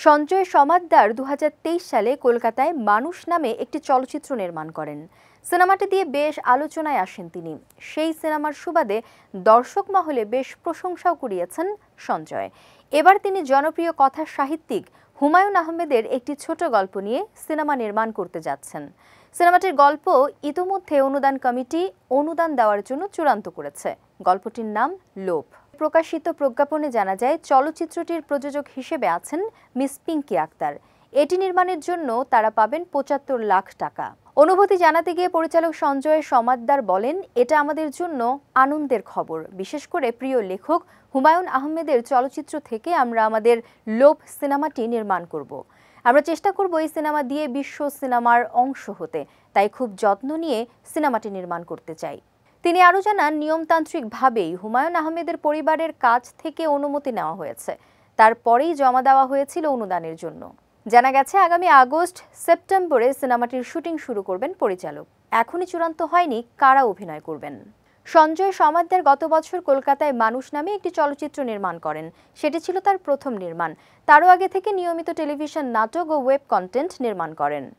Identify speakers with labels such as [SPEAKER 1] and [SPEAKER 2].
[SPEAKER 1] সঞ্জয় সমাদ্দার ২০২৩ সালে কলকাতায় মানুষ নামে একটি চলচ্চিত্র নির্মাণ করেন। সিনেমাটি দিয়ে বেশ আলোচনায় আসেন তিনি। সেই সিনেমার সুবাদে দর্শক মহলে বেশ প্রশংসাও কুড়িয়েছেন সঞ্জয়। এবার তিনি জনপ্রিয় কথা সাহিত্যিক হুমায়ূন আহমেদের একটি ছোট গল্প নিয়ে সিনেমা নির্মাণ করতে যাচ্ছেন। সিনেমাটির গল্প ইতোমধ্যে অনুদান কমিটি অনুদান দেওয়ার জন্য চূড়ান্ত করেছে। গল্পটির নাম লোভ। প্রকাশিত প্রজ্ঞাপনে জানা যায়, চলচ্চিত্রটির প্রযোজক হিসেবে আছেন মিস পিঙ্কি আক্তার। এটি নির্মাণের জন্য তারা পাবেন ৭৫ লাখ টাকা। অনুভূতি জানাতে গিয়ে পরিচালক সঞ্জয় সমাদ্দার বলেন, এটা আমাদের জন্য আনন্দের খবর। বিশেষ করে প্রিয় লেখক হুমায়ূন আহমেদের চলচ্চিত্র থেকে আমরা আমাদের লোভ সিনেমাটি নির্মাণ করব। আমরা চেষ্টা করব এই সিনেমা দিয়ে বিশ্ব সিনেমার অংশ হতে, তাই খুব যত্ন নিয়ে সিনেমাটি নির্মাণ করতে চাই। তিনি আরও জানান, নিয়মতান্ত্রিকভাবেই হুমায়ূন আহমেদের পরিবারের কাছ থেকে অনুমতি নেওয়া হয়েছে। তারপরেই জমা দেওয়া হয়েছিল অনুদানের জন্য। জানা গেছে, আগামী আগস্ট-সেপ্টেম্বরে সিনেমাটির শুটিং শুরু করবেন পরিচালক। এখনই চূড়ান্ত হয়নি কারা অভিনয় করবেন। সঞ্জয় সমাদ্দার গত বছর কলকাতায় মানুষ নামে একটি চলচ্চিত্র নির্মাণ করেন। সেটি ছিল তার প্রথম নির্মাণ। তারও আগে থেকে নিয়মিত টেলিভিশন নাটক ও ওয়েব কন্টেন্ট নির্মাণ করেন।